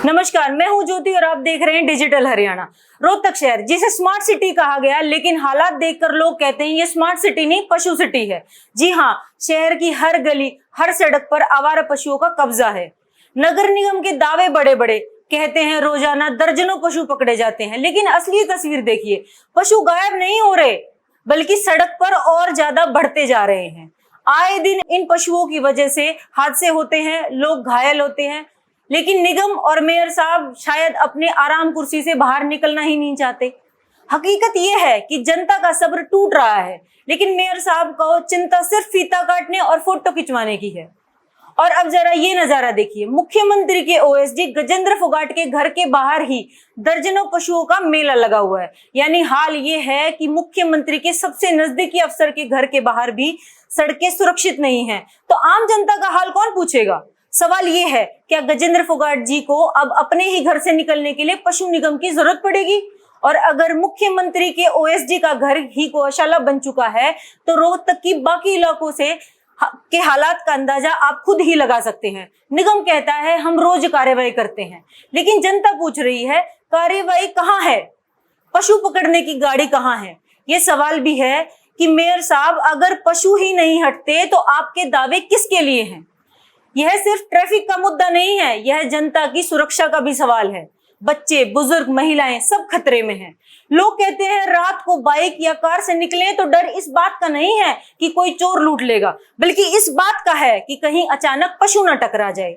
नमस्कार, मैं हूं ज्योति और आप देख रहे हैं डिजिटल हरियाणा। रोहतक शहर जिसे स्मार्ट सिटी कहा गया, लेकिन हालात देखकर लोग कहते हैं ये स्मार्ट सिटी नहीं पशु सिटी है। जी हां, शहर की हर गली हर सड़क पर आवारा पशुओं का कब्जा है। नगर निगम के दावे बड़े बड़े, कहते हैं रोजाना दर्जनों पशु पकड़े जाते हैं, लेकिन असली तस्वीर देखिए, पशु गायब नहीं हो रहे बल्कि सड़क पर और ज्यादा बढ़ते जा रहे हैं। आए दिन इन पशुओं की वजह से हादसे होते हैं, लोग घायल होते हैं, लेकिन निगम और मेयर साहब शायद अपने आराम कुर्सी से बाहर निकलना ही नहीं चाहते। हकीकत यह है कि जनता का सब्र टूट रहा है, लेकिन मेयर साहब को चिंता सिर्फ फीता काटने और फोटो खिंचवाने की है। और अब जरा ये नजारा देखिए, मुख्यमंत्री के ओएसडी गजेंद्र फोगाट के घर के बाहर ही दर्जनों पशुओं का मेला लगा हुआ है। यानी हाल ये है कि मुख्यमंत्री के सबसे नजदीकी अफसर के घर के बाहर भी सड़कें सुरक्षित नहीं हैं। तो आम जनता का हाल कौन पूछेगा? सवाल ये है, क्या गजेंद्र फोगाट जी को अब अपने ही घर से निकलने के लिए पशु निगम की जरूरत पड़ेगी? और अगर मुख्यमंत्री के ओएसडी का घर ही गौशाला बन चुका है, तो रोहतक की बाकी इलाकों से के हालात का अंदाजा आप खुद ही लगा सकते हैं। निगम कहता है हम रोज कार्रवाई करते हैं, लेकिन जनता पूछ रही है कार्रवाई कहाँ है? पशु पकड़ने की गाड़ी कहाँ है? ये सवाल भी है कि मेयर साहब, अगर पशु ही नहीं हटते तो आपके दावे किसके लिए हैं? यह सिर्फ ट्रैफिक का मुद्दा नहीं है, यह जनता की सुरक्षा का भी सवाल है। बच्चे, बुजुर्ग, महिलाएं सब खतरे में हैं। लोग कहते हैं रात को बाइक या कार से निकले तो डर इस बात का नहीं है कि कोई चोर लूट लेगा, बल्कि इस बात का है कि कहीं अचानक पशु न टकरा जाए।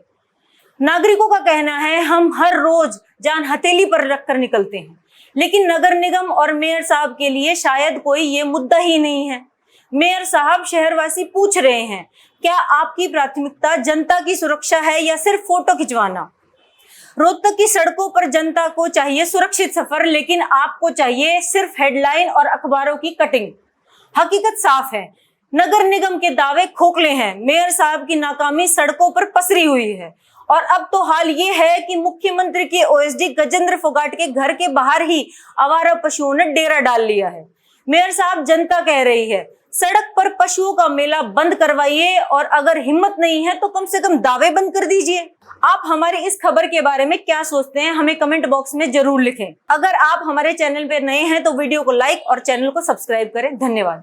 नागरिकों का कहना है हम हर रोज जान हथेली पर रखकर निकलते हैं, लेकिन नगर निगम और मेयर साहब के लिए शायद कोई ये मुद्दा ही नहीं है। मेयर साहब, शहरवासी पूछ रहे हैं, क्या आपकी प्राथमिकता जनता की सुरक्षा है या सिर्फ फोटो खिंचवाना? रोहतक की सड़कों पर जनता को चाहिए सुरक्षित सफर, लेकिन आपको चाहिए सिर्फ हेडलाइन और अखबारों की कटिंग। हकीकत साफ है, नगर निगम के दावे खोखले हैं, मेयर साहब की नाकामी सड़कों पर पसरी हुई है। और अब तो हाल ये है कि मुख्यमंत्री के ओएसडी गजेंद्र फोगाट के घर के बाहर ही आवारा पशुओं ने डेरा डाल लिया है। मेयर साहब, जनता कह रही है सड़क पर पशुओं का मेला बंद करवाइए, और अगर हिम्मत नहीं है तो कम से कम दावे बंद कर दीजिए। आप हमारी इस खबर के बारे में क्या सोचते हैं, हमें कमेंट बॉक्स में जरूर लिखें। अगर आप हमारे चैनल पर नए हैं तो वीडियो को लाइक और चैनल को सब्सक्राइब करें। धन्यवाद।